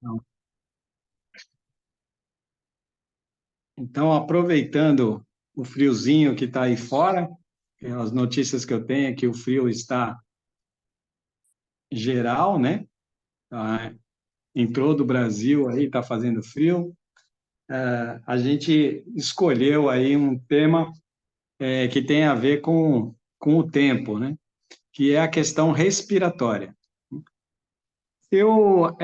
Não. Então, aproveitando o friozinho que está aí fora, as notícias que eu tenho é que o frio está geral, né? Tá, entrou do Brasil aí, está fazendo frio. A gente escolheu aí um tema que tem a ver com o tempo, né? Que é a questão respiratória. Eu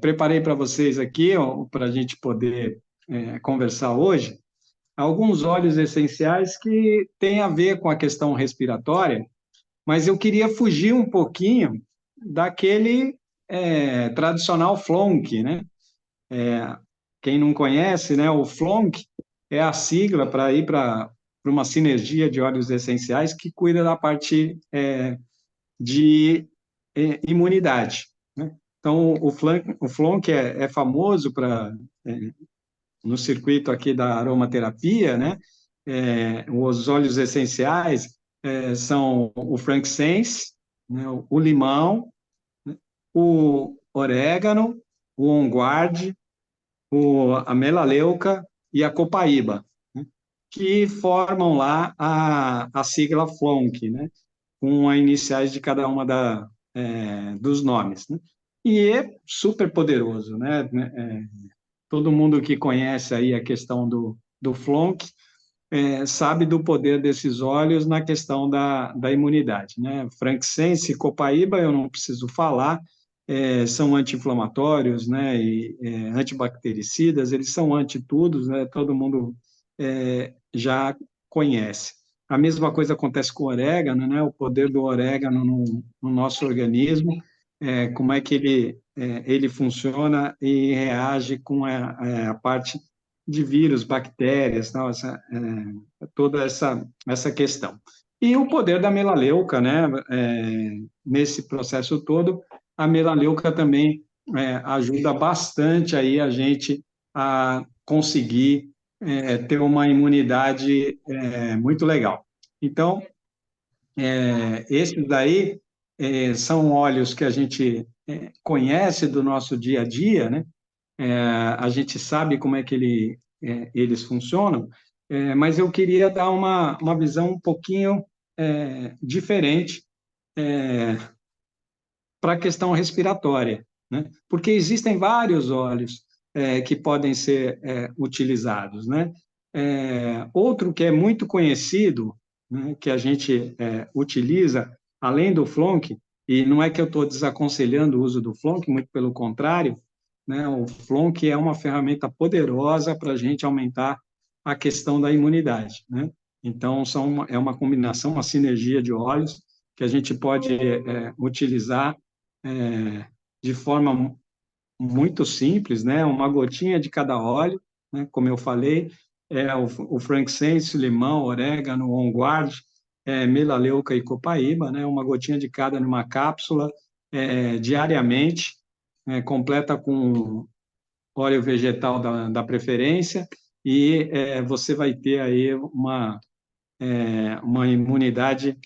preparei para vocês aqui, para a gente poder conversar hoje, alguns óleos essenciais que têm a ver com a questão respiratória, mas eu queria fugir um pouquinho daquele tradicional Flonk, né? Quem não conhece, né? O Flonk é a sigla para ir para uma sinergia de óleos essenciais que cuida da parte de imunidade, né? Então, o Flonk é famoso no circuito aqui da aromaterapia, né? Os óleos essenciais são o frankincense, né? O limão, o orégano, o onguarde, a melaleuca e a copaíba, né? Que formam lá a sigla FLONC, né? Com as iniciais de cada uma dos nomes, né? E é super poderoso, né? Todo mundo que conhece aí a questão do FLONC sabe do poder desses óleos na questão da imunidade, né? Frankincense e copaíba, eu não preciso falar, são anti-inflamatórios, né? E antibactericidas, eles são anti-tudo, né? Todo mundo já conhece. A mesma coisa acontece com o orégano, né? O poder do orégano no nosso organismo, como é que ele funciona e reage com a parte de vírus, bactérias, tal, toda essa questão. E o poder da melaleuca, né? Nesse processo todo, a melaleuca também ajuda bastante aí a gente a conseguir ter uma imunidade muito legal. Então, esses daí são óleos que a gente conhece do nosso dia a dia, né? A gente sabe como é que eles funcionam, mas eu queria dar uma visão um pouquinho diferente para a questão respiratória, né? Porque existem vários óleos que podem ser utilizados, né? Outro que é muito conhecido, né, que a gente utiliza, além do Flonk, e não é que eu estou desaconselhando o uso do Flonk, muito pelo contrário, né? O Flonk é uma ferramenta poderosa para a gente aumentar a questão da imunidade, né? Então, é uma combinação, uma sinergia de óleos que a gente pode utilizar de forma muito simples, né? Uma gotinha de cada óleo, né? Como eu falei, o frankincense, limão, orégano, onguarde, melaleuca e copaíba, né? Uma gotinha de cada numa cápsula diariamente, completa com óleo vegetal da preferência, e você vai ter aí uma imunidade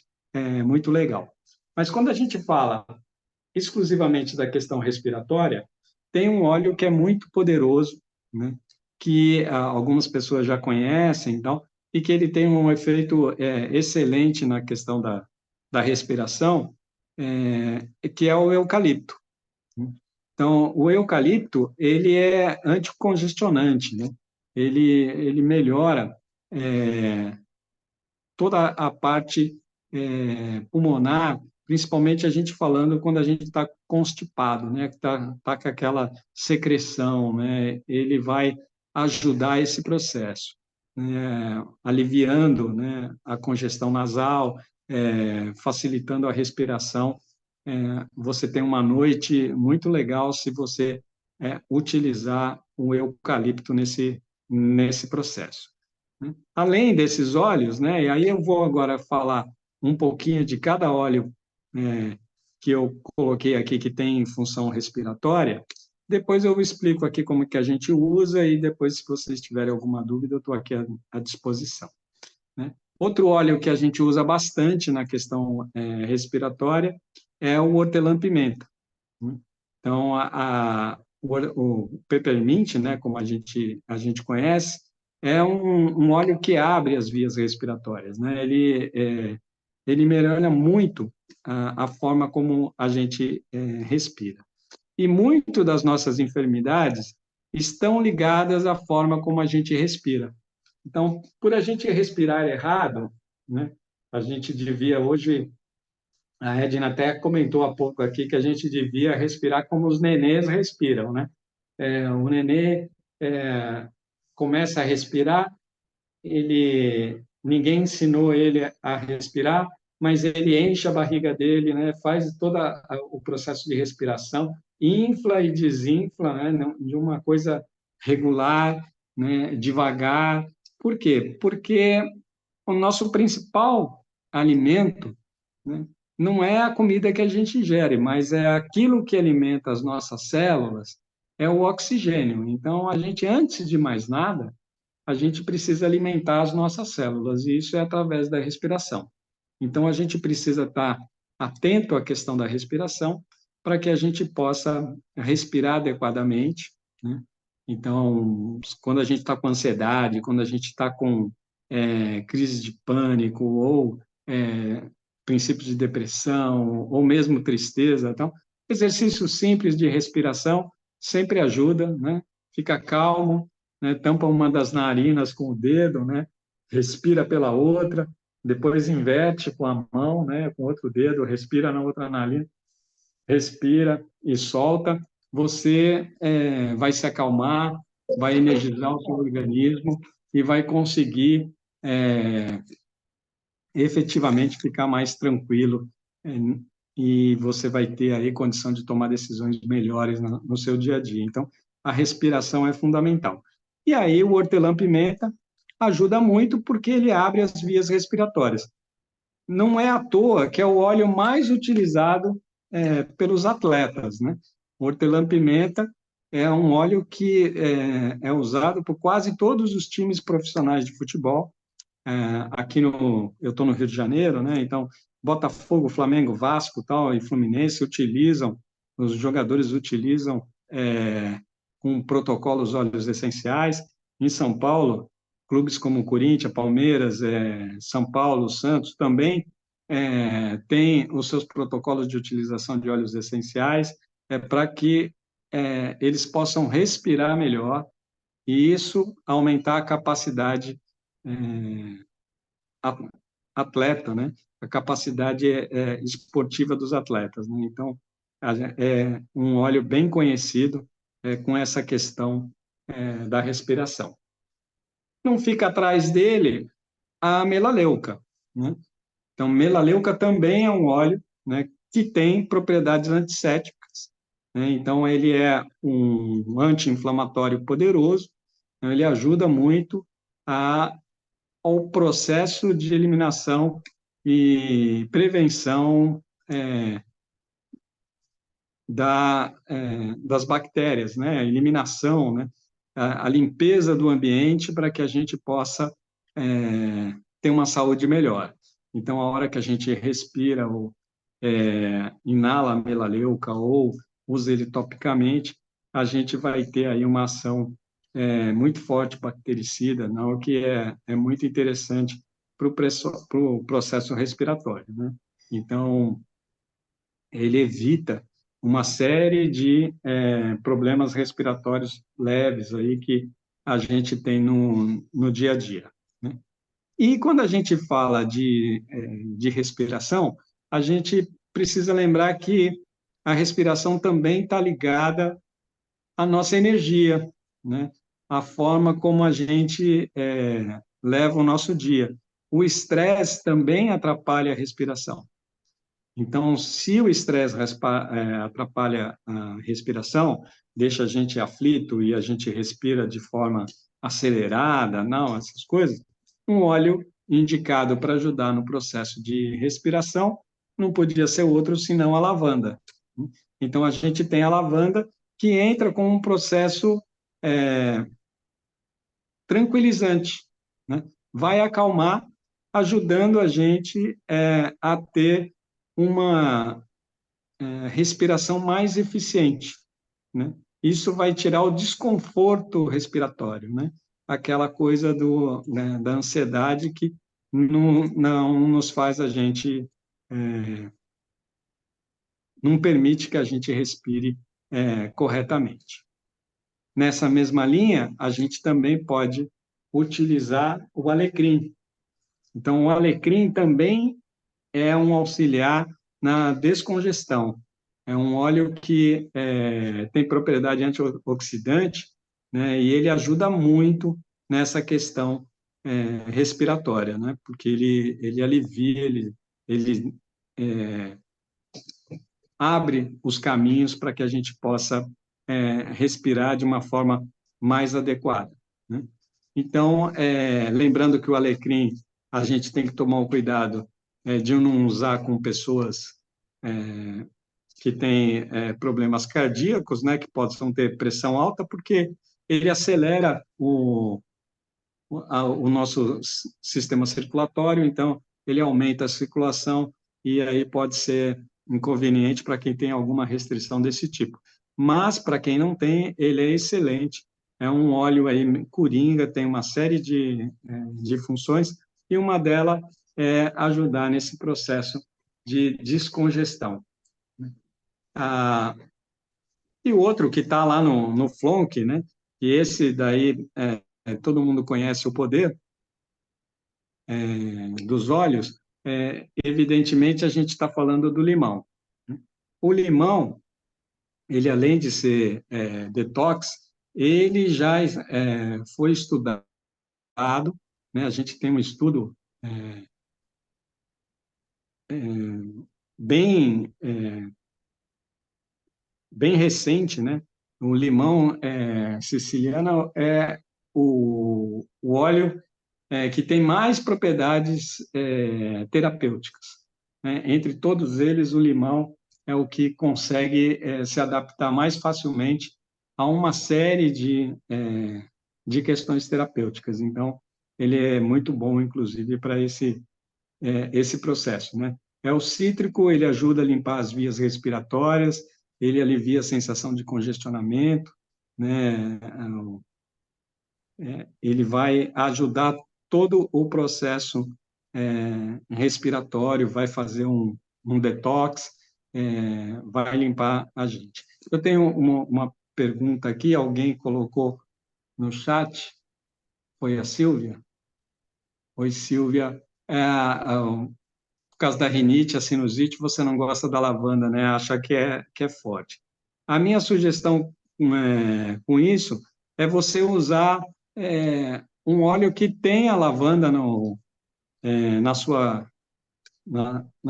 muito legal. Mas quando a gente fala exclusivamente da questão respiratória, tem um óleo que é muito poderoso, né? Que algumas pessoas já conhecem, então, e que ele tem um efeito excelente na questão da respiração, que é o eucalipto, né? Então, o eucalipto, ele é anticongestionante, né? Ele melhora toda a parte pulmonar, principalmente a gente falando quando a gente está constipado, né, que tá com aquela secreção, né, ele vai ajudar esse processo, né, aliviando, né, a congestão nasal, facilitando a respiração. Você tem uma noite muito legal se você utilizar o eucalipto nesse processo, né? Além desses óleos, né, e aí eu vou agora falar um pouquinho de cada óleo que eu coloquei aqui que tem função respiratória. Depois eu explico aqui como que a gente usa e depois, se vocês tiverem alguma dúvida, eu estou aqui à disposição, né? Outro óleo que a gente usa bastante na questão respiratória é o hortelã-pimenta, né? Então, o peppermint, né, como a gente conhece, é um óleo que abre as vias respiratórias, né? Ele melhora muito a forma como a gente respira. E muito das nossas enfermidades estão ligadas à forma como a gente respira. Então, por a gente respirar errado, né, a gente devia hoje, a Edna até comentou há pouco aqui que a gente devia respirar como os nenês respiram, né? O nenê começa a respirar, ninguém ensinou ele a respirar, mas ele enche a barriga dele, né? Faz todo o processo de respiração, infla e desinfla, né? De uma coisa regular, né? Devagar. Por quê? Porque o nosso principal alimento, né, não é a comida que a gente ingere, mas é aquilo que alimenta as nossas células, é o oxigênio. Então, a gente, antes de mais nada, a gente precisa alimentar as nossas células, e isso é através da respiração. Então, a gente precisa estar atento à questão da respiração para que a gente possa respirar adequadamente, né? Então, quando a gente está com ansiedade, quando a gente está com crise de pânico ou princípios de depressão ou mesmo tristeza, então, exercício simples de respiração sempre ajuda, né? Fica calmo, né? Tampa uma das narinas com o dedo, né? Respira pela outra, depois inverte com a mão, né? Com outro dedo, respira na outra narina, respira e solta. Você vai se acalmar, vai energizar o seu organismo e vai conseguir efetivamente ficar mais tranquilo, e você vai ter aí condição de tomar decisões melhores no seu dia a dia. Então, a respiração é fundamental. E aí o hortelã-pimenta ajuda muito porque ele abre as vias respiratórias. Não é à toa que é o óleo mais utilizado pelos atletas, né? O hortelã-pimenta é um óleo que é usado por quase todos os times profissionais de futebol. Aqui eu estou no Rio de Janeiro, né? Então, Botafogo, Flamengo, Vasco, tal, e Fluminense utilizam, os jogadores utilizam com protocolos óleos essenciais. Em São Paulo, clubes como Corinthians, Palmeiras, São Paulo, Santos também têm os seus protocolos de utilização de óleos essenciais para que eles possam respirar melhor e isso aumentar a capacidade atleta, né? A capacidade esportiva dos atletas, né? Então, é um óleo bem conhecido com essa questão da respiração. Não fica atrás dele a melaleuca, né? Então, melaleuca também é um óleo, né, que tem propriedades antissépticas, né? Então, ele é um anti-inflamatório poderoso, então ele ajuda muito ao processo de eliminação e prevenção das bactérias, né? A eliminação, né? A limpeza do ambiente para que a gente possa ter uma saúde melhor. Então, a hora que a gente respira ou inala a melaleuca ou usa ele topicamente, a gente vai ter aí uma ação muito forte bactericida, não, o que é muito interessante para o processo respiratório, né? Então, ele evita uma série de problemas respiratórios leves aí que a gente tem no dia a dia, né? E quando a gente fala de respiração, a gente precisa lembrar que a respiração também está ligada à nossa energia, né? A forma como a gente leva o nosso dia. O estresse também atrapalha a respiração. Então, se o estresse atrapalha a respiração, deixa a gente aflito e a gente respira de forma acelerada, não, essas coisas, um óleo indicado para ajudar no processo de respiração não podia ser outro senão a lavanda. Então, a gente tem a lavanda que entra com um processo tranquilizante, né? Vai acalmar, ajudando a gente a ter uma respiração mais eficiente, né? isso vai tirar o desconforto respiratório, né? Aquela coisa né, da ansiedade que não nos faz a gente, não permite que a gente respire corretamente. Nessa mesma linha, a gente também pode utilizar o alecrim. Então, o alecrim também é um auxiliar na descongestão. É um óleo que tem propriedade antioxidante, né, e ele ajuda muito nessa questão respiratória, né, porque ele alivia, ele abre os caminhos para que a gente possa respirar de uma forma mais adequada, né? Então, lembrando que o alecrim, a gente tem que tomar o cuidado de não usar com pessoas que têm problemas cardíacos, né, que possam ter pressão alta, porque ele acelera o nosso sistema circulatório, então ele aumenta a circulação e aí pode ser inconveniente para quem tem alguma restrição desse tipo. Mas para quem não tem, ele é excelente. É um óleo aí coringa, tem uma série de funções e uma delas é ajudar nesse processo de descongestão. Ah, e o outro que está lá no Flonk, né? E esse daí todo mundo conhece o poder dos olhos, evidentemente a gente está falando do limão, né? O limão, ele além de ser detox, ele já foi estudado, né? A gente tem um estudo bem bem recente, né? O limão siciliano é o óleo que tem mais propriedades terapêuticas, né? Entre todos eles, o limão é o que consegue se adaptar mais facilmente a uma série de questões terapêuticas. Então, ele é muito bom, inclusive, para esse processo, né? O cítrico, ele ajuda a limpar as vias respiratórias, ele alivia a sensação de congestionamento, né? Ele vai ajudar todo o processo respiratório, vai fazer um detox, vai limpar a gente. Eu tenho uma pergunta aqui, alguém colocou no chat, foi a Silvia? Oi, Silvia. Por causa da rinite, a sinusite, você não gosta da lavanda, né? Acha que é forte. A minha sugestão com isso é você usar um óleo que tenha lavanda na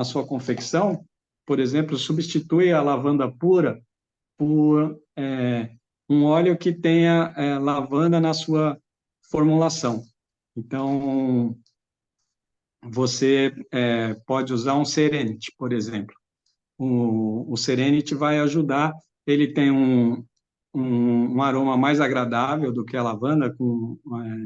sua confecção. Por exemplo, substitui a lavanda pura por um óleo que tenha lavanda na sua formulação. Então, você pode usar um Serenity, por exemplo. O Serenity vai ajudar, ele tem um aroma mais agradável do que a lavanda,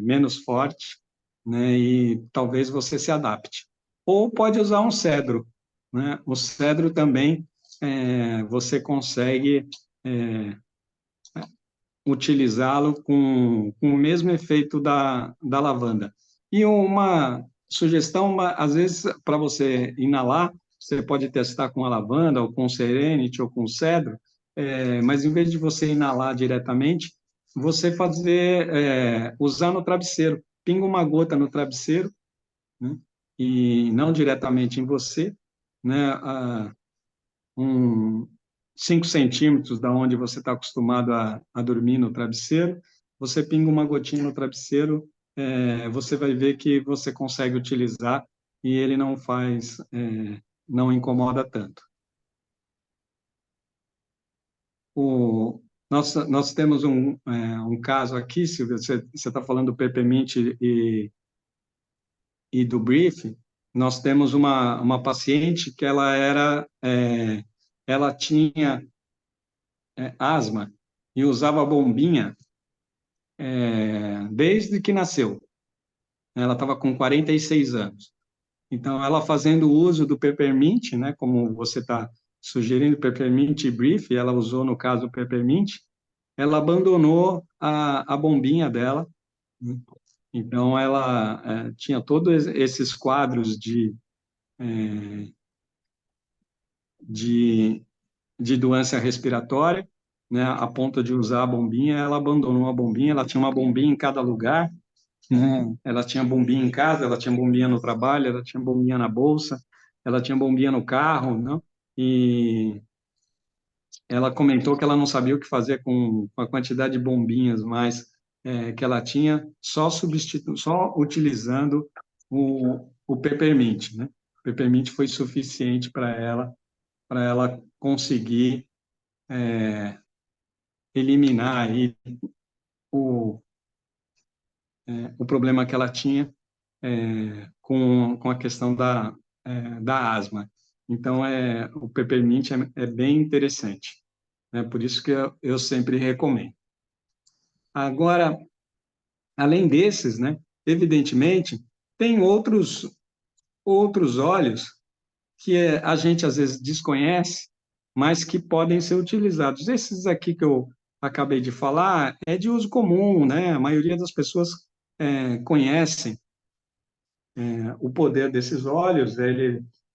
menos forte, né, e talvez você se adapte. Ou pode usar um cedro, né? O cedro também você consegue utilizá-lo com o mesmo efeito da lavanda. E uma sugestão, às vezes, para você inalar, você pode testar com a lavanda, ou com Serenity, ou com cedro, mas em vez de você inalar diretamente, você usar no travesseiro. Pinga uma gota no travesseiro, né? E não diretamente em você, né? Um, 5 centímetros da onde você está acostumado a dormir no travesseiro, você pinga uma gotinha no travesseiro, você vai ver que você consegue utilizar e ele não incomoda tanto. Nós temos um caso aqui, Silvia, você está falando do Peppermint e do Brief. Nós temos uma paciente que ela tinha asma e usava bombinha desde que nasceu. Ela estava com 46 anos. Então, ela fazendo uso do Peppermint, né, como você está sugerindo, Peppermint e Brief, ela usou, no caso, o Peppermint, ela abandonou a bombinha dela, né? Então, ela tinha todos esses quadros de, de doença respiratória, né, a ponto de usar a bombinha, ela abandonou a bombinha, ela tinha uma bombinha em cada lugar, né? Ela tinha bombinha em casa, ela tinha bombinha no trabalho, ela tinha bombinha na bolsa, ela tinha bombinha no carro, não? E ela comentou que ela não sabia o que fazer com a quantidade de bombinhas, mas que ela tinha só utilizando o Peppermint, né? O Peppermint foi suficiente para ela conseguir eliminar aí o, o problema que ela tinha com a questão da asma. Então, o Peppermint é bem interessante, né? Por isso que eu sempre recomendo. Agora, além desses, né, evidentemente, tem outros óleos que a gente às vezes desconhece, mas que podem ser utilizados. Esses aqui que eu acabei de falar é de uso comum, né? A maioria das pessoas conhecem o poder desses óleos,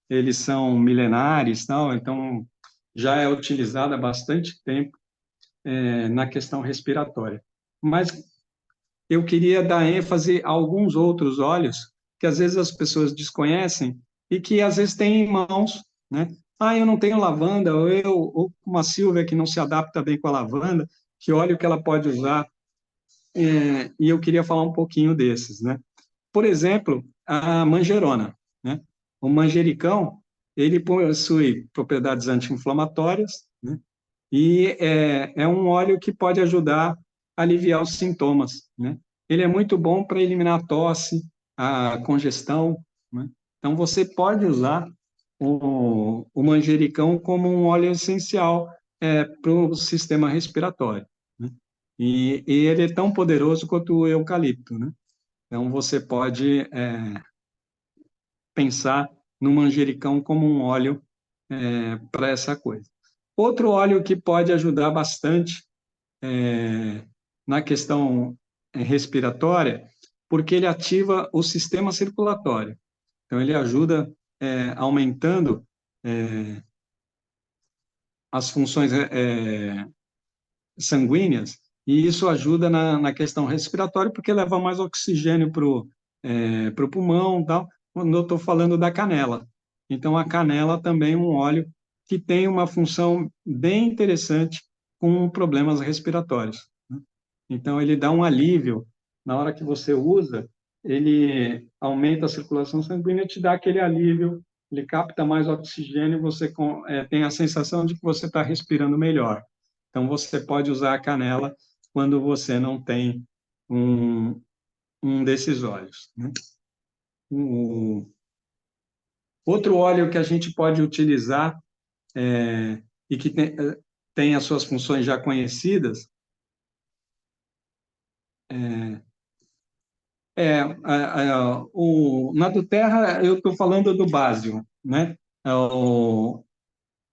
eles são milenares, tal, então já é utilizado há bastante tempo na questão respiratória. Mas eu queria dar ênfase a alguns outros óleos que às vezes as pessoas desconhecem e que às vezes têm em mãos, né? Ah, eu não tenho lavanda, ou uma Silvia que não se adapta bem com a lavanda, que óleo que ela pode usar? E eu queria falar um pouquinho desses, né? Por exemplo, a manjerona, né? O manjericão, ele possui propriedades anti-inflamatórias, né? E é um óleo que pode ajudar a aliviar os sintomas, né? Ele é muito bom para eliminar a tosse, a congestão, né? Então, você pode usar o manjericão como um óleo essencial para o sistema respiratório, né? E ele é tão poderoso quanto o eucalipto, né? Então, você pode pensar no manjericão como um óleo para essa coisa. Outro óleo que pode ajudar bastante na questão respiratória, porque ele ativa o sistema circulatório. Então, ele ajuda aumentando as funções sanguíneas, e isso ajuda na questão respiratória, porque leva mais oxigênio pro pulmão, tal, quando eu estou falando da canela. Então, a canela também é um óleo que tem uma função bem interessante com problemas respiratórios, né? Então, ele dá um alívio. Na hora que você usa, ele aumenta a circulação sanguínea e te dá aquele alívio, ele capta mais oxigênio, você tem a sensação de que você está respirando melhor. Então, você pode usar a canela quando você não tem um, um desses óleos, né? O outro óleo que a gente pode utilizar e que tem as suas funções já conhecidas na do terra eu estou falando do básico, né?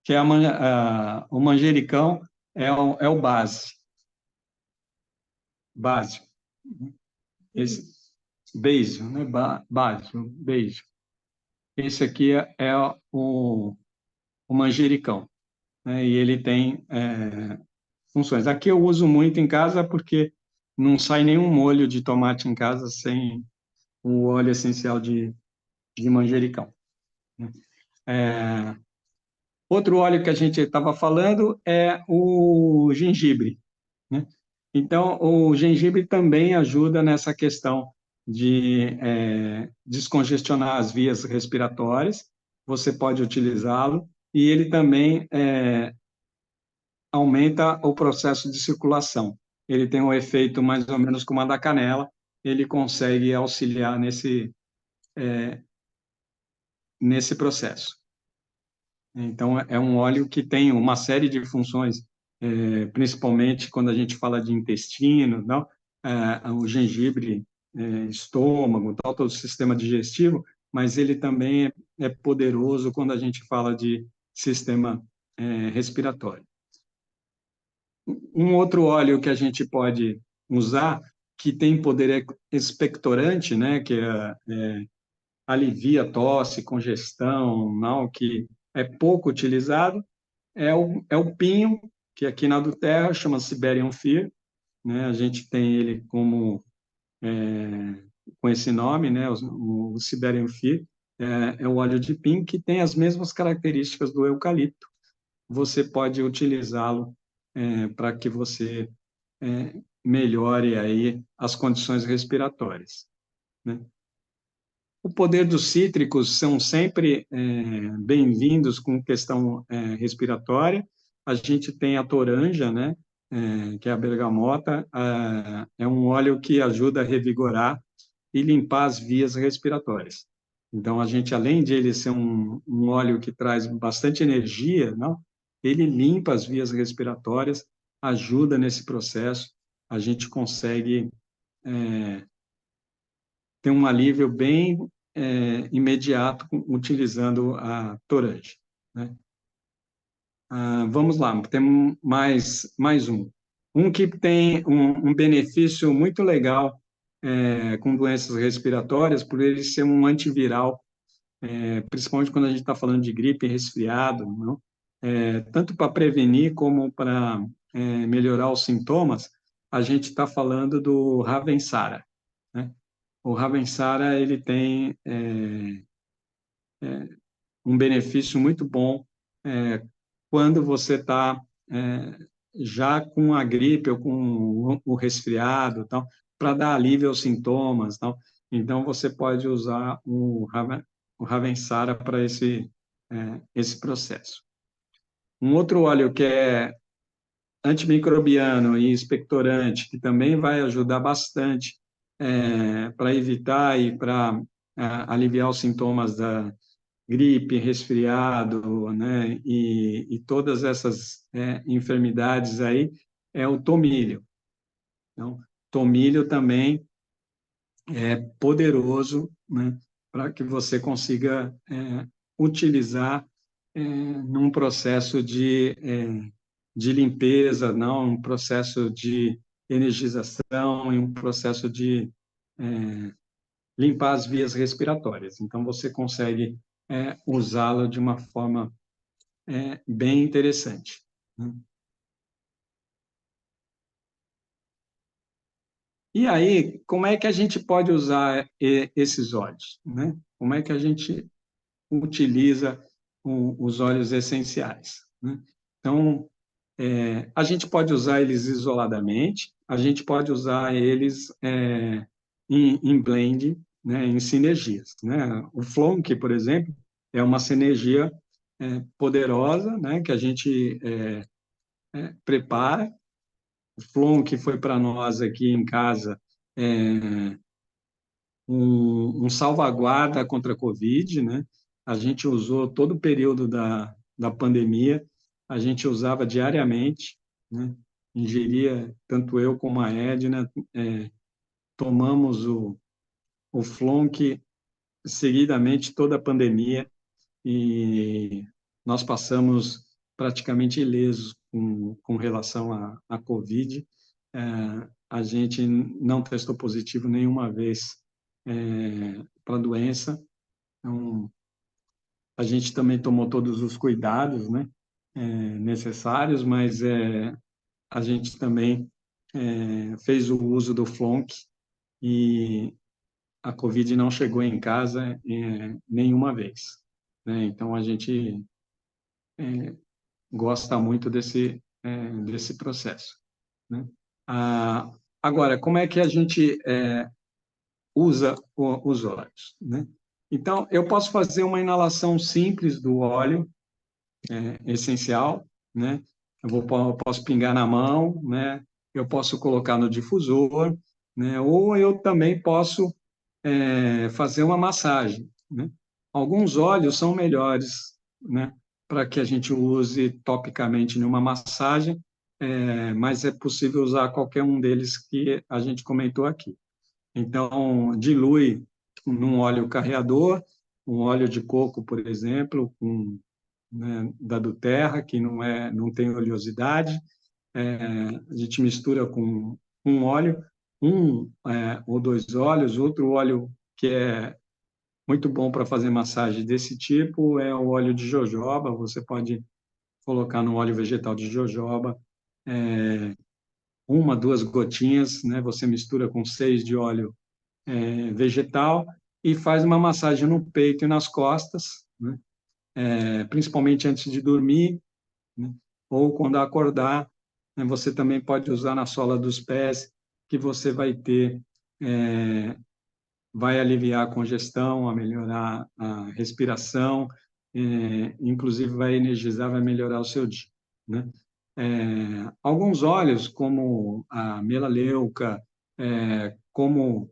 Que é o manjericão é o básico. Esse beijo, né? Básico, beijo. Esse aqui é o manjericão, né? E ele tem funções. Aqui eu uso muito em casa porque não sai nenhum molho de tomate em casa sem o óleo essencial de manjericão, né? Outro óleo que a gente estava falando é o gengibre, né? Então, o gengibre também ajuda nessa questão de descongestionar as vias respiratórias. Você pode utilizá-lo e ele também aumenta o processo de circulação. Ele tem um efeito mais ou menos como a da canela, ele consegue auxiliar nesse processo. Então, é um óleo que tem uma série de funções, principalmente quando a gente fala de intestino, não? O gengibre, estômago, tal, todo o sistema digestivo, mas ele também é poderoso quando a gente fala de sistema respiratório. Um outro óleo que a gente pode usar, que tem poder expectorante, né, que alivia tosse, congestão, não, que é pouco utilizado, é o pinho, que aqui na do Terra chama Siberian Fir, né? A gente tem ele como com esse nome, né? O Siberian Fir é o óleo de pinho que tem as mesmas características do eucalipto. Você pode utilizá-lo para que você melhore aí as condições respiratórias, né? O poder dos cítricos são sempre bem-vindos com questão respiratória. A gente tem a toranja, né, que é a bergamota, é um óleo que ajuda a revigorar e limpar as vias respiratórias. Então, a gente, além de ele ser um óleo que traz bastante energia, não, ele limpa as vias respiratórias, ajuda nesse processo, a gente consegue ter um alívio bem imediato utilizando a toranja, né? Vamos lá, temos mais um. Um que tem um benefício muito legal com doenças respiratórias, por ele ser um antiviral, principalmente quando a gente está falando de gripe e resfriado, não? Tanto para prevenir como para melhorar os sintomas, a gente está falando do Ravensara, né? O Ravensara ele tem um benefício muito bom quando você está já com a gripe ou com o resfriado, tal, para dar alívio aos sintomas, tal. Então você pode usar o Ravensara para esse processo. Um outro óleo que é antimicrobiano e expectorante, que também vai ajudar bastante para evitar e para aliviar os sintomas da gripe, resfriado, né, e todas essas enfermidades aí, é o tomilho. Então, tomilho também é poderoso, né, para que você consiga utilizar num processo de limpeza, não um processo de energização e um processo de limpar as vias respiratórias. Então, você consegue usá-lo de uma forma bem interessante, né? E aí, como é que a gente pode usar esses óleos, né? Como é que a gente utiliza os óleos essenciais, né? Então, a gente pode usar eles isoladamente, a gente pode usar eles em blend, né, em sinergias, né? O Flonk, por exemplo, é uma sinergia poderosa, né, que a gente prepara. O Flonk foi para nós aqui em casa um salvaguarda contra a Covid, né? A gente usou todo o período da pandemia, a gente usava diariamente, né? Ingeria, tanto eu como a Edna, tomamos o Flonk seguidamente toda a pandemia e nós passamos praticamente ilesos com relação à Covid. A gente não testou positivo nenhuma vez para a doença. Então, a gente também tomou todos os cuidados, né, necessários, mas a gente também fez o uso do Flonk e a Covid não chegou em casa nenhuma vez, né? Então, a gente gosta muito desse processo, né? Agora, como é que a gente usa os óleos, né? Então, eu posso fazer uma inalação simples do óleo essencial, né? Posso pingar na mão, né? Eu posso colocar no difusor, né? Ou eu também posso fazer uma massagem, né? Alguns óleos são melhores, né, para que a gente use topicamente numa massagem, mas é possível usar qualquer um deles que a gente comentou aqui. Então, dilui num óleo carreador, um óleo de coco, por exemplo, né, da do Terra, que não tem oleosidade, a gente mistura com um óleo, ou dois óleos. Outro óleo que é muito bom para fazer massagem desse tipo é o óleo de jojoba. Você pode colocar no óleo vegetal de jojoba, uma, duas gotinhas, né? Você mistura com 6 de óleo vegetal e faz uma massagem no peito e nas costas, né? Principalmente antes de dormir, né? Ou quando acordar, né? Você também pode usar na sola dos pés, que você vai ter, vai aliviar a congestão, a melhorar a respiração, inclusive vai energizar, vai melhorar o seu dia, né? Alguns óleos, como a melaleuca, como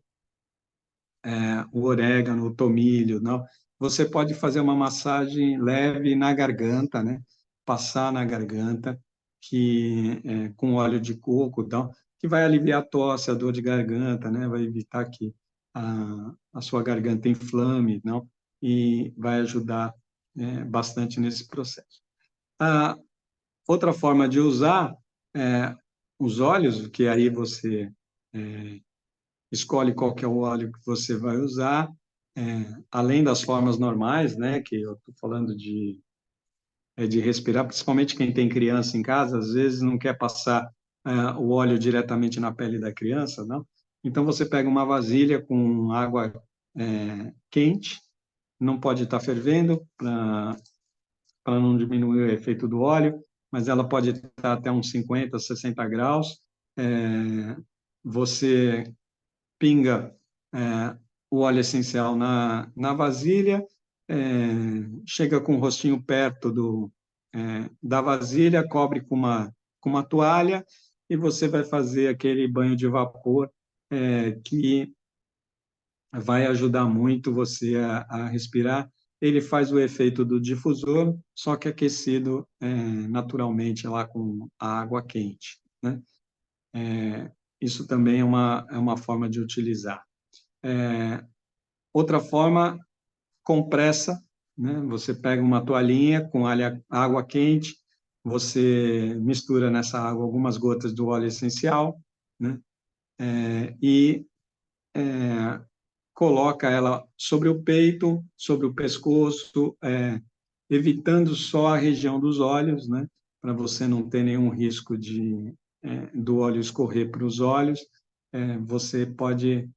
o orégano, o tomilho, não. Você pode fazer uma massagem leve na garganta, né? Passar na garganta, com óleo de coco, então, que vai aliviar a tosse, a dor de garganta, né? Vai evitar que a sua garganta inflame, não? E vai ajudar bastante nesse processo. A outra forma de usar os óleos, que aí você escolhe qual que é o óleo que você vai usar, além das formas normais, né, que eu estou falando de respirar, principalmente quem tem criança em casa, às vezes não quer passar o óleo diretamente na pele da criança, não? Então você pega uma vasilha com água quente, não pode estar fervendo para não diminuir o efeito do óleo, mas ela pode estar até uns 50, 60 graus. Você pinga o óleo essencial na vasilha, chega com o rostinho perto da vasilha, cobre com uma toalha e você vai fazer aquele banho de vapor que vai ajudar muito você a respirar. Ele faz o efeito do difusor, só que aquecido naturalmente lá com a água quente, né? Isso também é uma forma de utilizar. Outra forma, compressa, né? Você pega uma toalhinha com água quente, você mistura nessa água algumas gotas do óleo essencial, né? E coloca ela sobre o peito, sobre o pescoço, evitando só a região dos olhos, né? Para você não ter nenhum risco do óleo escorrer para os olhos. Você pode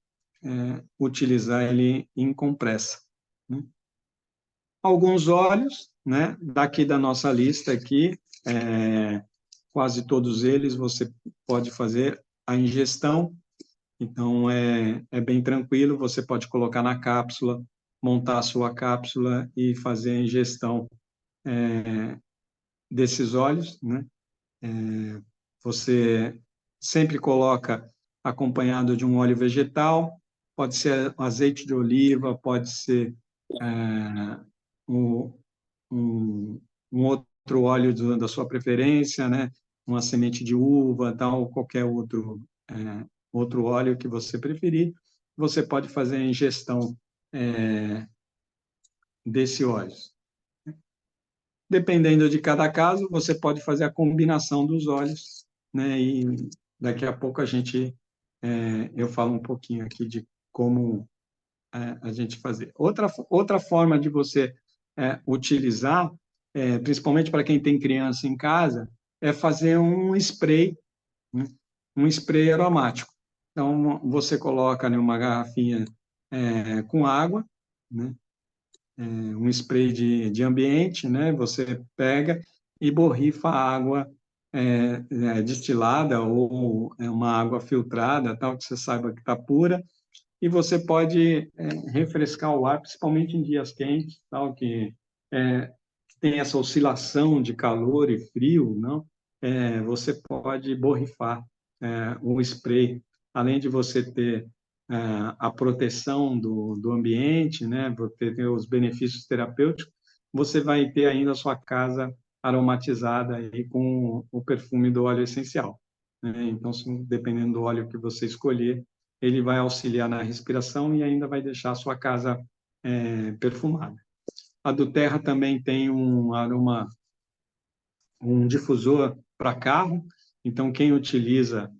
utilizar ele em compressa, né? Alguns óleos, né? Daqui da nossa lista aqui, quase todos eles você pode fazer a ingestão. Então é bem tranquilo, você pode colocar na cápsula, montar a sua cápsula e fazer a ingestão desses óleos, né? Você sempre coloca acompanhado de um óleo vegetal, pode ser azeite de oliva, pode ser um, um outro óleo da sua preferência, né? Uma semente de uva, tal, qualquer outro óleo que você preferir, você pode fazer a ingestão desse óleo. Dependendo de cada caso, você pode fazer a combinação dos óleos, né? E daqui a pouco eu falo um pouquinho aqui de como a gente fazer. Outra forma de você utilizar, principalmente para quem tem criança em casa, é fazer um spray, né? Um spray aromático. Então, você coloca numa garrafinha com água, né? Um spray de ambiente, né? Você pega e borrifa a água destilada ou uma água filtrada, tal, que você saiba que está pura, e você pode refrescar o ar, principalmente em dias quentes, tal, que tem essa oscilação de calor e frio, não? Você pode borrifar um spray, além de você ter a proteção do ambiente, né? Você ter os benefícios terapêuticos, você vai ter ainda a sua casa aromatizada aí com o perfume do óleo essencial, né? Então, dependendo do óleo que você escolher, ele vai auxiliar na respiração e ainda vai deixar a sua casa perfumada. A do Terra também tem um difusor para carro, Então, quem utiliza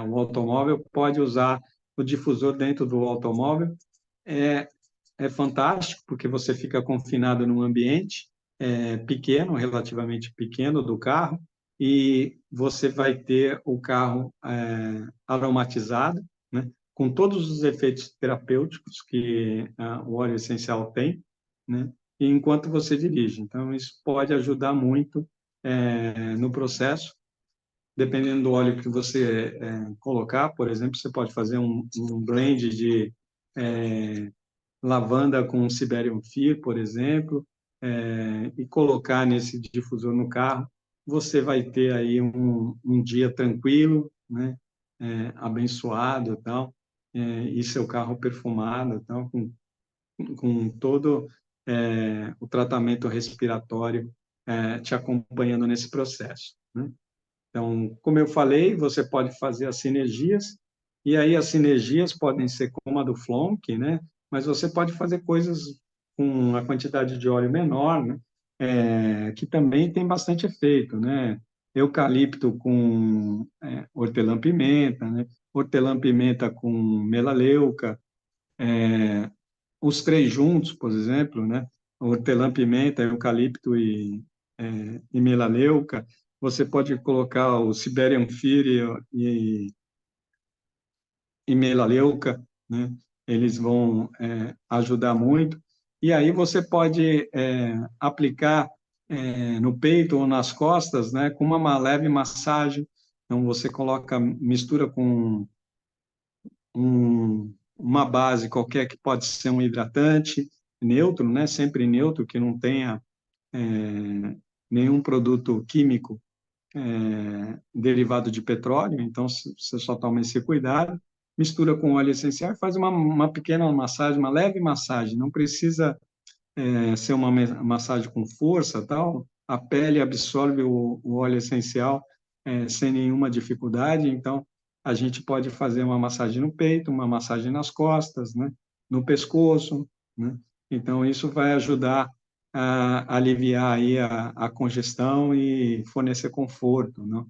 o automóvel pode usar o difusor dentro do automóvel. É, é fantástico, porque você fica confinado num ambiente pequeno, relativamente pequeno do carro, e você vai ter o carro aromatizado, né, com todos os efeitos terapêuticos que o óleo essencial tem, né, e enquanto você dirige. Então, isso pode ajudar muito no processo. Dependendo do óleo que você colocar, por exemplo, você pode fazer um blend de lavanda com Siberian Fir, por exemplo, e colocar nesse difusor no carro, você vai ter aí um dia tranquilo, né, abençoado, tal, e seu carro perfumado, tal, com todo o tratamento respiratório te acompanhando nesse processo, né? Então, como eu falei, você pode fazer as sinergias, e aí as sinergias podem ser como a do Flonk, né? Mas você pode fazer coisas com uma quantidade de óleo menor, né? Que também tem bastante efeito, né? Eucalipto com hortelã-pimenta, né? Hortelã-pimenta com melaleuca, os três juntos, por exemplo, né? Hortelã-pimenta, eucalipto e melaleuca. Você pode colocar o Siberian Fir e melaleuca, né? Eles vão ajudar muito. E aí você pode aplicar no peito ou nas costas, né? Com uma leve massagem. Então você coloca, mistura com uma base qualquer que pode ser um hidratante neutro, né? Sempre neutro, que não tenha nenhum produto químico derivado de petróleo, então você só toma esse cuidado, mistura com óleo essencial e faz uma pequena massagem, uma leve massagem, não precisa ser uma massagem com força, tal, a pele absorve o óleo essencial sem nenhuma dificuldade, então a gente pode fazer uma massagem no peito, uma massagem nas costas, né, no pescoço, né? Então isso vai ajudar a aliviar aí a congestão e fornecer conforto, né?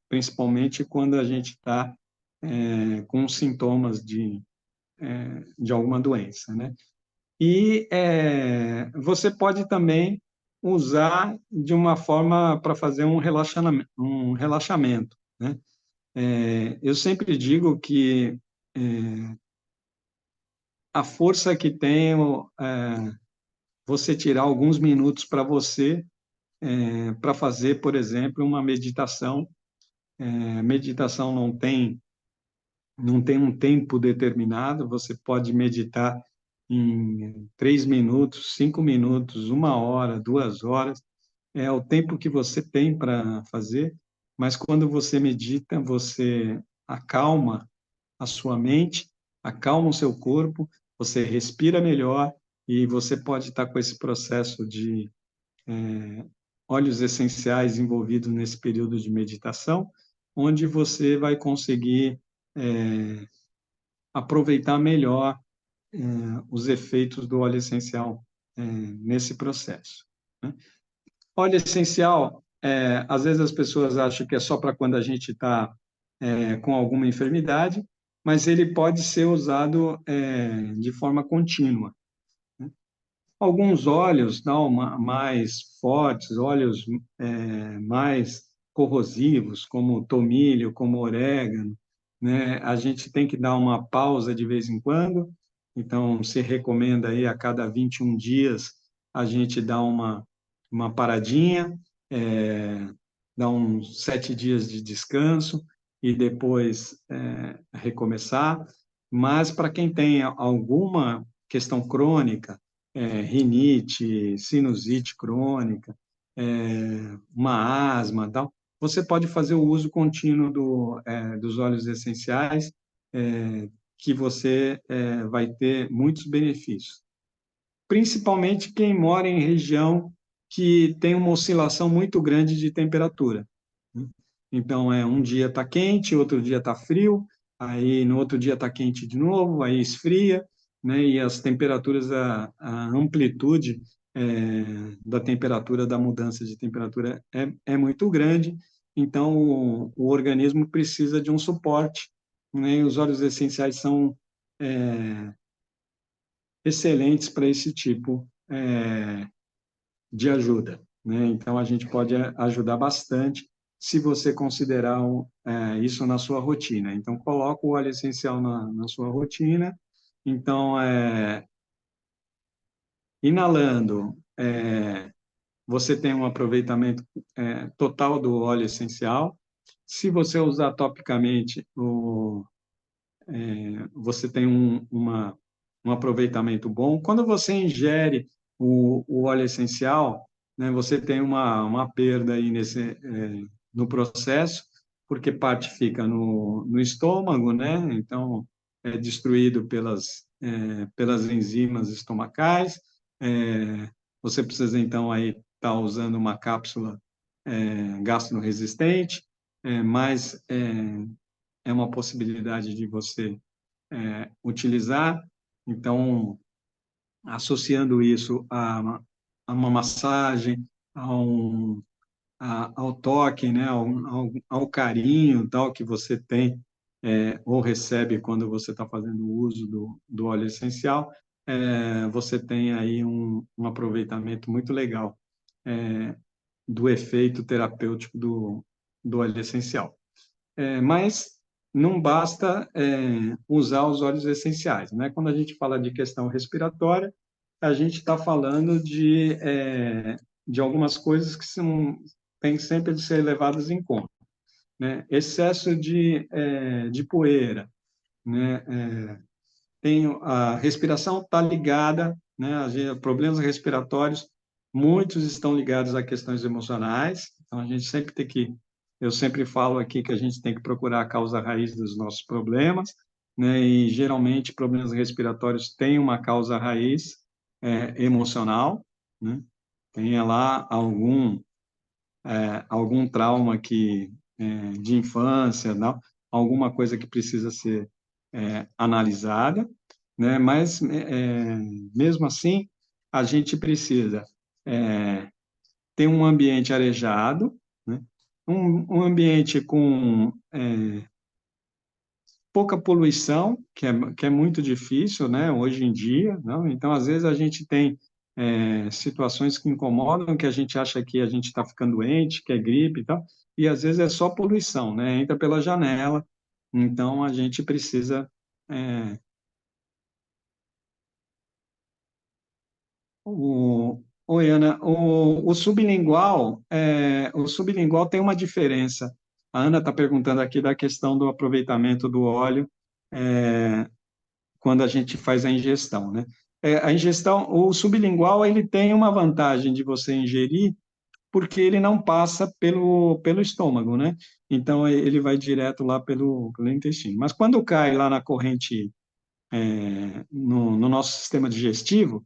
Principalmente quando a gente está com sintomas de alguma doença, né? E você pode também usar de uma forma para fazer um relaxamento, né? Eu sempre digo que a força que tem você tirar alguns minutos para você, para fazer, por exemplo, uma meditação. Meditação não tem um tempo determinado, você pode meditar em 3 minutos, 5 minutos, 1 hora, 2 horas, é o tempo que você tem para fazer, mas quando você medita, você acalma a sua mente, acalma o seu corpo, você respira melhor e você pode estar com esse processo de óleos essenciais envolvidos nesse período de meditação, onde você vai conseguir aproveitar melhor os efeitos do óleo essencial nesse processo, né? Óleo essencial, às vezes as pessoas acham que é só para quando a gente está com alguma enfermidade, mas ele pode ser usado de forma contínua. Alguns óleos não, mais fortes, óleos mais corrosivos, como tomilho, como orégano, né? A gente tem que dar uma pausa de vez em quando, então se recomenda aí a cada 21 dias a gente dar uma paradinha, dar uns 7 dias de descanso e depois recomeçar. Mas para quem tem alguma questão crônica, rinite, sinusite crônica, uma asma, tal, você pode fazer o uso contínuo dos óleos essenciais, que você vai ter muitos benefícios. Principalmente quem mora em região que tem uma oscilação muito grande de temperatura, né? Então, um dia está quente, outro dia está frio, aí no outro dia está quente de novo, aí esfria, né? E as temperaturas, a amplitude da temperatura, da mudança de temperatura é muito grande, então o organismo precisa de um suporte, né? E os óleos essenciais são excelentes para esse tipo de ajuda, né? Então, a gente pode ajudar bastante se você considerar isso na sua rotina. Então, coloca o óleo essencial na sua rotina. Então, inalando, você tem um aproveitamento total do óleo essencial. Se você usar topicamente, você tem um aproveitamento bom. Quando você ingere o óleo essencial, né, você tem uma perda aí no processo, porque parte fica no estômago, né? Então, é destruído pelas enzimas estomacais. Você precisa, então, aí estar usando uma cápsula gastroresistente, mas é uma possibilidade de você utilizar. Então, associando isso a uma massagem, ao toque, né, ao carinho tal que você tem ou recebe quando você está fazendo uso do óleo essencial, você tem aí um aproveitamento muito legal do efeito terapêutico do óleo essencial. Mas não basta usar os óleos essenciais, né? Quando a gente fala de questão respiratória, a gente está falando de algumas coisas que têm sempre de ser levadas em conta, né? Excesso de poeira, né? Tem a respiração está ligada, né? Problemas respiratórios, muitos estão ligados a questões emocionais. Então a gente sempre tem que, eu sempre falo aqui que a gente tem que procurar a causa raiz dos nossos problemas, né? E geralmente problemas respiratórios têm uma causa raiz emocional, né? Tem lá algum trauma de infância, não? Alguma coisa que precisa ser analisada, né? Mas, mesmo assim, a gente precisa ter um ambiente arejado, né? Um ambiente com pouca poluição, que é muito difícil, né, hoje em dia, não? Então, às vezes, a gente tem situações que incomodam, que a gente acha que a gente está ficando doente, que é gripe e tal, e às vezes é só poluição, né? Entra pela janela, então a gente precisa. é, Oi, Ana, o sublingual tem uma diferença. A Ana está perguntando aqui da questão do aproveitamento do óleo quando a gente faz a ingestão, né? A ingestão, o sublingual, ele tem uma vantagem de você ingerir, porque ele não passa pelo estômago, né? Então, ele vai direto lá pelo intestino. Mas quando cai lá na corrente, no nosso sistema digestivo,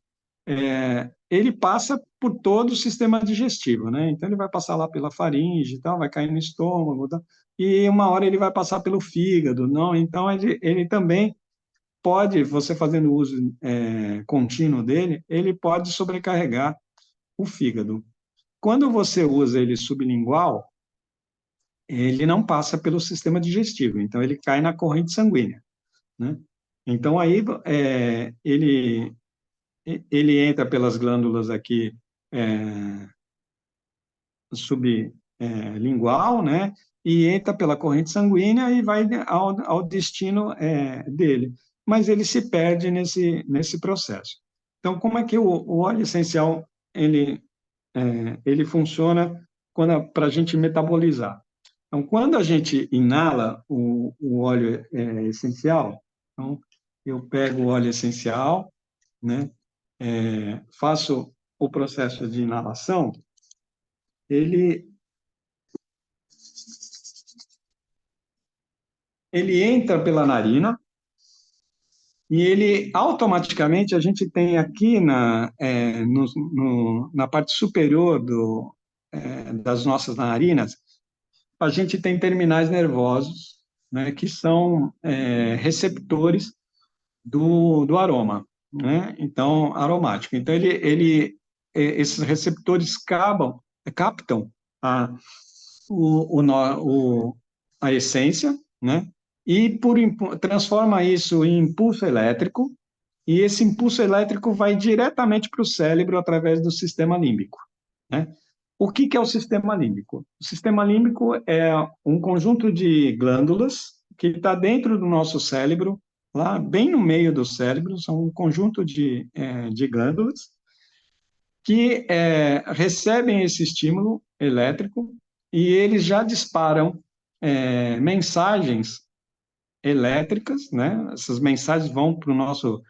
ele passa por todo o sistema digestivo, né? Então, ele vai passar lá pela faringe e tal, vai cair no estômago, tal, e uma hora ele vai passar pelo fígado, não? Então, ele também pode, você fazendo uso contínuo dele, ele pode sobrecarregar o fígado. Quando você usa ele sublingual, ele não passa pelo sistema digestivo, então ele cai na corrente sanguínea, né? Então aí ele entra pelas glândulas aqui sublingual, né? E entra pela corrente sanguínea e vai ao destino dele. Mas ele se perde nesse processo. Então, como é que o óleo essencial ele funciona para a gente metabolizar? Então, quando a gente inala o óleo essencial, então, eu pego o óleo essencial, né? Faço o processo de inalação, ele ele entra pela narina e ele automaticamente a gente tem aqui na parte superior das nossas narinas, a gente tem terminais nervosos, né, que são receptores do aroma, né? Então, aromático. Então, esses receptores captam a, a essência, né? E transforma isso em impulso elétrico, e esse impulso elétrico vai diretamente para o cérebro através do sistema límbico, né? O que que é o sistema límbico? O sistema límbico é um conjunto de glândulas que está dentro do nosso cérebro, lá bem no meio do cérebro, são um conjunto de glândulas que recebem esse estímulo elétrico e eles já disparam mensagens elétricas, né? Essas mensagens vão para o nosso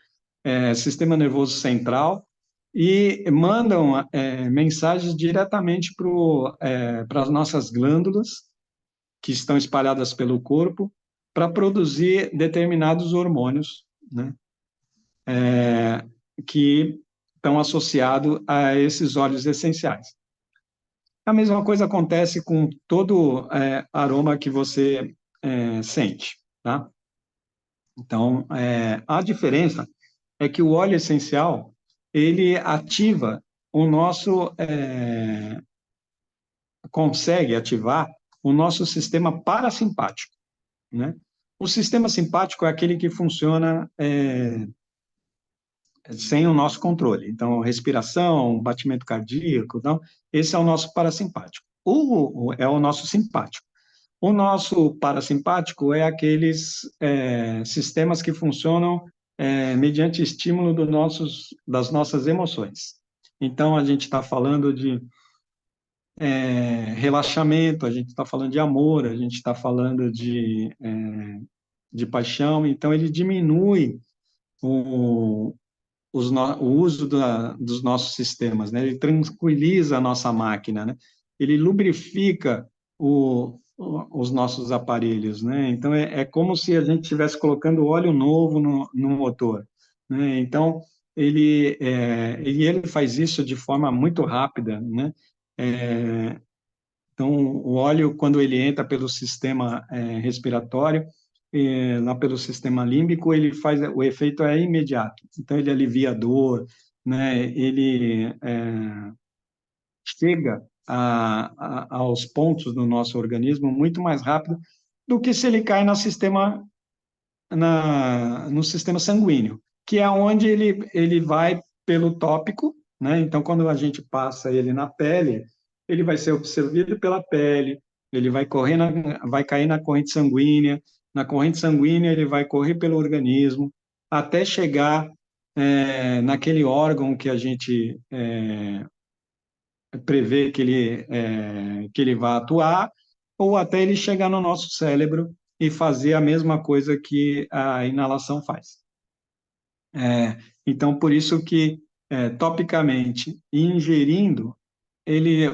sistema nervoso central e mandam mensagens diretamente para as nossas glândulas que estão espalhadas pelo corpo para produzir determinados hormônios, né? Que estão associados a esses óleos essenciais. A mesma coisa acontece com todo aroma que você sente, tá? Então, a diferença é que o óleo essencial, ele ativa o nosso, consegue ativar o nosso sistema parasimpático, né? O sistema simpático é aquele que funciona sem o nosso controle. Então, respiração, batimento cardíaco, então, esse é o nosso parasimpático. É o nosso simpático. O nosso parasimpático é aqueles sistemas que funcionam mediante estímulo das nossas emoções. Então, a gente está falando de relaxamento, a gente está falando de amor, a gente está falando de paixão. Então, ele diminui o, o uso dos nossos sistemas, né? Ele tranquiliza a nossa máquina, né? Ele lubrifica os nossos aparelhos, né? Então, é como se a gente estivesse colocando óleo novo no motor, né? Então, ele faz isso de forma muito rápida, né? Então, o óleo, quando ele entra pelo sistema respiratório, lá pelo sistema límbico, o efeito é imediato. Então, ele alivia a dor, né? Ele chega aos pontos do nosso organismo muito mais rápido do que se ele cai no sistema sanguíneo, que é onde ele vai pelo tópico, né? Então, quando a gente passa ele na pele, ele vai ser absorvido pela pele, ele vai cair na corrente sanguínea, na corrente sanguínea ele vai correr pelo organismo até chegar naquele órgão que a gente prevê que ele vai atuar, ou até ele chegar no nosso cérebro e fazer a mesma coisa que a inalação faz. Então, por isso que, topicamente, ingerindo,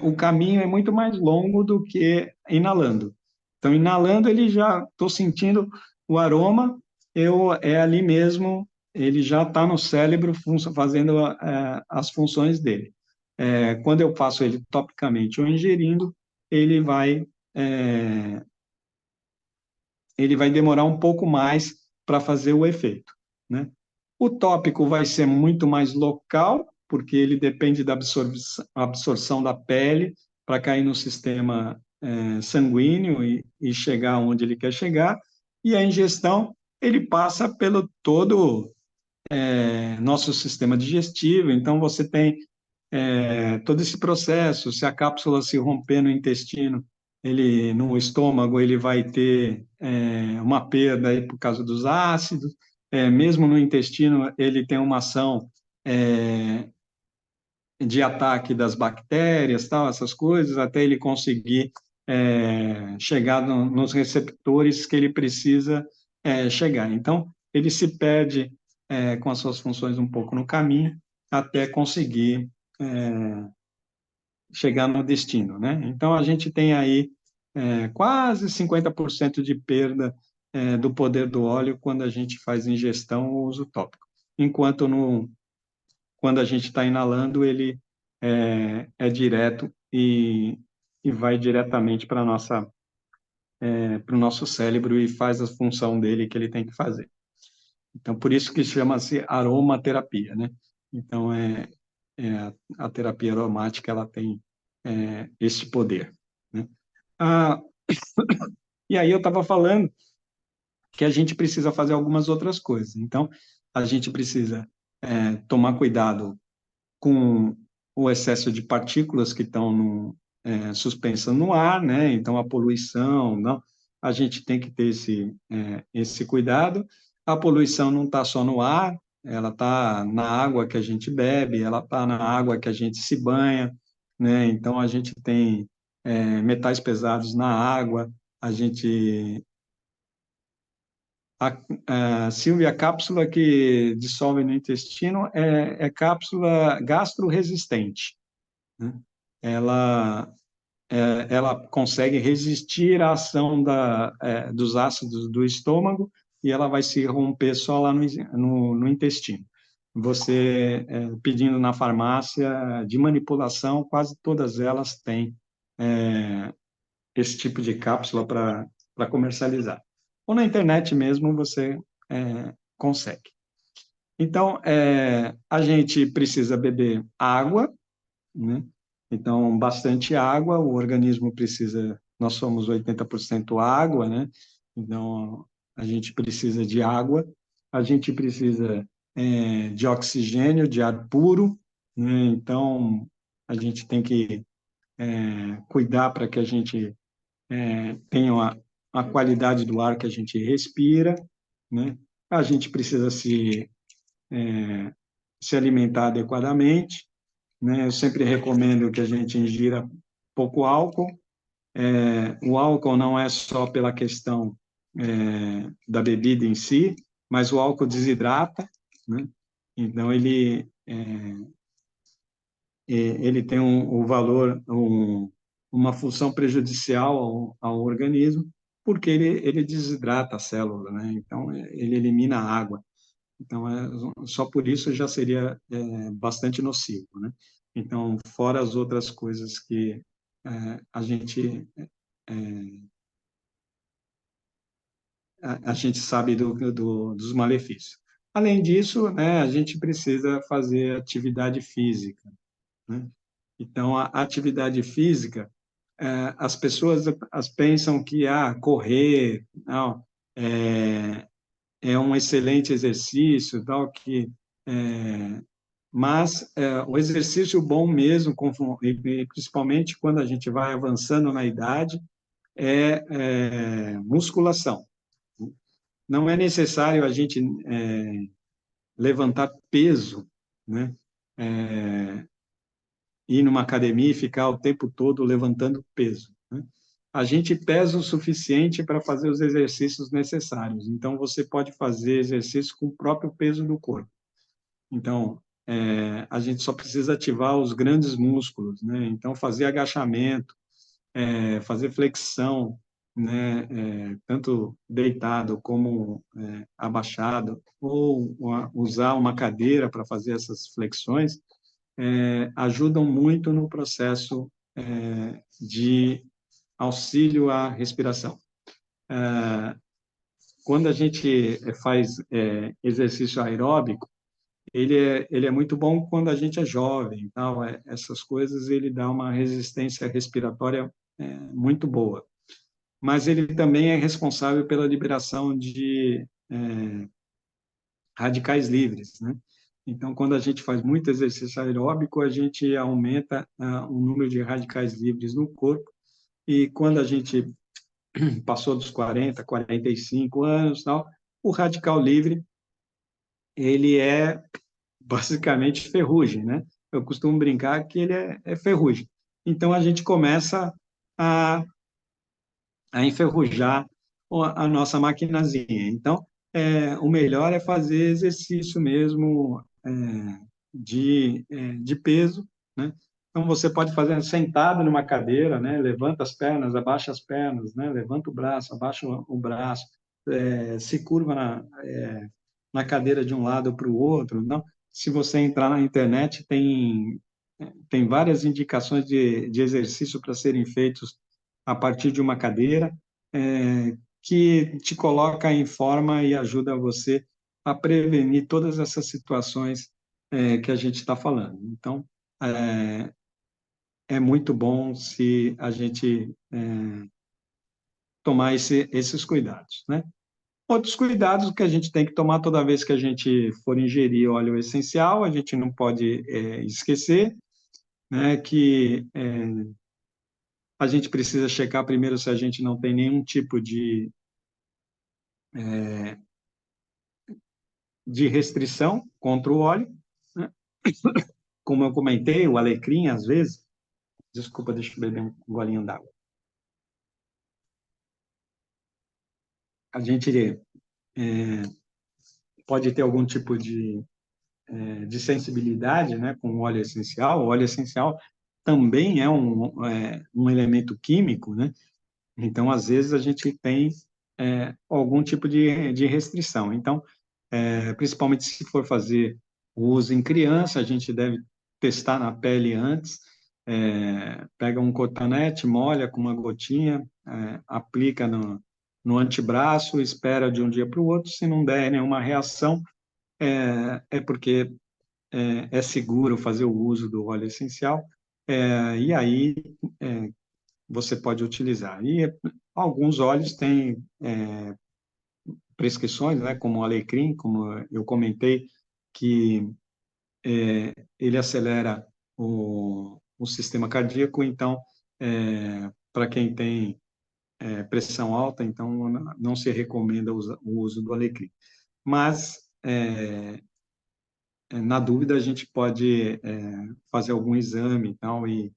o caminho é muito mais longo do que inalando. Então, inalando, ele já estou sentindo o aroma, é ali mesmo, ele já está no cérebro fazendo as funções dele. Quando eu faço ele topicamente ou ingerindo, ele vai, é, ele vai demorar um pouco mais para fazer o efeito, né? O tópico vai ser muito mais local, porque ele depende da absorção da pele para cair no sistema sanguíneo e chegar onde ele quer chegar. E a ingestão, ele passa pelo todo nosso sistema digestivo. Então, você tem todo esse processo. Se a cápsula se romper no intestino, no estômago, ele vai ter uma perda aí por causa dos ácidos. Mesmo no intestino, ele tem uma ação de ataque das bactérias, tal, essas coisas, até ele conseguir chegar nos receptores que ele precisa chegar. Então, ele se perde com as suas funções um pouco no caminho, até conseguir chegar no destino, né? Então, a gente tem aí quase 50% de perda do poder do óleo quando a gente faz ingestão ou uso tópico. Enquanto quando a gente está inalando, ele é direto e vai diretamente para o nosso cérebro e faz a função dele que ele tem que fazer. Então, por isso que chama-se aromaterapia, né? Então, a terapia aromática, ela tem este poder, né? Ah, e aí eu estava falando que a gente precisa fazer algumas outras coisas. Então, a gente precisa tomar cuidado com o excesso de partículas que estão suspensas no ar, né? Então, a poluição, não, a gente tem que ter esse cuidado. A poluição não está só no ar, ela está na água que a gente bebe, ela está na água que a gente se banha, né? Então, a gente tem metais pesados na água, a gente Silvia, a cápsula que dissolve no intestino é cápsula gastroresistente, né? Ela, ela consegue resistir à ação dos ácidos do estômago e ela vai se romper só lá no intestino. Você, pedindo na farmácia de manipulação, quase todas elas têm esse tipo de cápsula para comercializar. Ou na internet mesmo você consegue. Então, a gente precisa beber água, né? Então, bastante água, o organismo precisa, nós somos 80% água, né? Então, a gente precisa de água, a gente precisa de oxigênio, de ar puro, né? Então, a gente tem que cuidar para que a gente tenha a qualidade do ar que a gente respira, né? A gente precisa se alimentar adequadamente, né? Eu sempre recomendo que a gente ingira pouco álcool. O álcool não é só pela questão da bebida em si, mas o álcool desidrata, né? Então ele tem um valor, uma função prejudicial ao organismo, porque ele desidrata a célula, né? Então ele elimina a água. Então, só por isso já seria bastante nocivo, né? Então, fora as outras coisas que é, a gente sabe dos malefícios. Além disso, né, a gente precisa fazer atividade física, né? Então, a atividade física, as pessoas pensam que correr, não, é um excelente exercício, tal, mas o exercício bom mesmo, e principalmente quando a gente vai avançando na idade, musculação. Não é necessário a gente levantar peso, né? Ir numa academia e ficar o tempo todo levantando peso, né? A gente pesa o suficiente para fazer os exercícios necessários. Então, você pode fazer exercício com o próprio peso do corpo. Então, a gente só precisa ativar os grandes músculos, né? Então, fazer agachamento, fazer flexão, né? Tanto deitado como abaixado, ou usar uma cadeira para fazer essas flexões, ajudam muito no processo de auxílio à respiração. Quando a gente faz exercício aeróbico, ele é muito bom quando a gente é jovem, tal, essas coisas ele dá uma resistência respiratória muito boa. Mas ele também é responsável pela liberação de radicais livres, né? Então, quando a gente faz muito exercício aeróbico, a gente aumenta o número de radicais livres no corpo, e quando a gente passou dos 40, 45 anos, tal, o radical livre, ele é basicamente ferrugem, né? Eu costumo brincar que ele é ferrugem. Então, a gente começa a, a enferrujar a nossa maquinazinha. Então, o melhor é fazer exercício mesmo de peso, né? Então, você pode fazer sentado numa cadeira, né? Levanta as pernas, abaixa as pernas, né? Levanta o braço, abaixa o braço, se curva na cadeira de um lado para o outro. Não, se você entrar na internet, tem várias indicações de exercício para serem feitos a partir de uma cadeira, que te coloca em forma e ajuda você a prevenir todas essas situações que a gente está falando. Então, é muito bom se a gente tomar esses cuidados, né? Outros cuidados que a gente tem que tomar toda vez que a gente for ingerir óleo essencial, a gente não pode esquecer, né, que a gente precisa checar primeiro se a gente não tem nenhum tipo de restrição contra o óleo, né? Como eu comentei, o alecrim, às vezes, desculpa, deixa eu beber um golinho d'água. A gente pode ter algum tipo de sensibilidade, né, com o óleo essencial. O óleo essencial também é um elemento químico, né? Então, às vezes, a gente tem algum tipo de restrição. Então, principalmente se for fazer o uso em criança, a gente deve testar na pele antes, pega um cotonete, molha com uma gotinha, aplica no antebraço, espera de um dia para o outro, se não der nenhuma reação, é porque é seguro fazer o uso do óleo essencial, e aí você pode utilizar. E alguns óleos têm prescrições, né, como o alecrim, como eu comentei, que ele acelera o sistema cardíaco, então, para quem tem pressão alta, então não se recomenda o uso do alecrim. Mas, na dúvida, a gente pode fazer algum exame e tal, e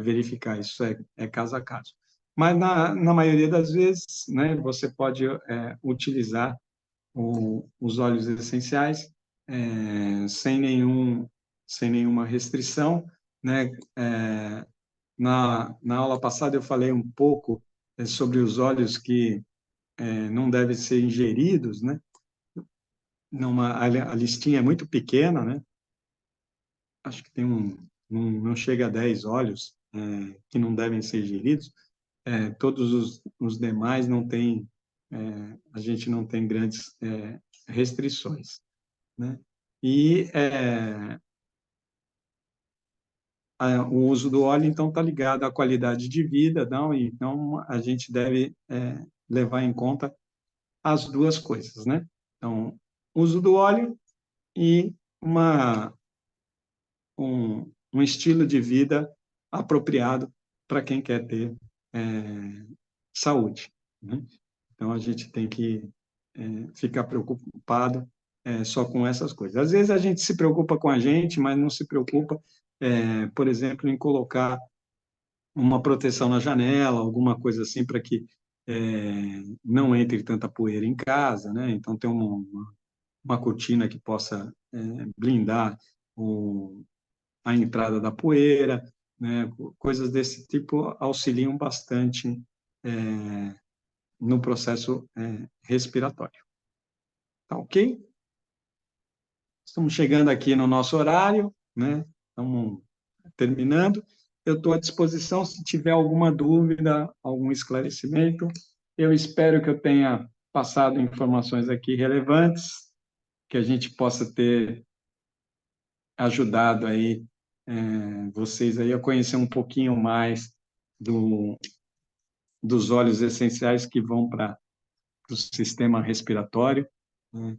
verificar, isso é caso a caso. Mas, na maioria das vezes, né, você pode utilizar os óleos essenciais sem nenhuma restrição, né? Na aula passada eu falei um pouco sobre os óleos que não devem ser ingeridos, né? A listinha é muito pequena, né? Acho que não chega a 10 óleos que não devem ser ingeridos. Todos os demais não tem, a gente não tem grandes restrições, né? E o uso do óleo, então, está ligado à qualidade de vida, não? Então, a gente deve levar em conta as duas coisas, né? Então, uso do óleo e um estilo de vida apropriado para quem quer ter saúde, né? Então, a gente tem que ficar preocupado só com essas coisas. Às vezes, a gente se preocupa com a gente, mas não se preocupa, por exemplo, em colocar uma proteção na janela, alguma coisa assim, para que não entre tanta poeira em casa, né? Então, tem uma cortina que possa blindar a entrada da poeira, né? Coisas desse tipo auxiliam bastante no processo respiratório. Tá ok? Estamos chegando aqui no nosso horário, né? Estamos terminando. Eu estou à disposição se tiver alguma dúvida, algum esclarecimento. Eu espero que eu tenha passado informações aqui relevantes, que a gente possa ter ajudado aí vocês aí a conhecer um pouquinho mais dos óleos essenciais que vão para o sistema respiratório, né?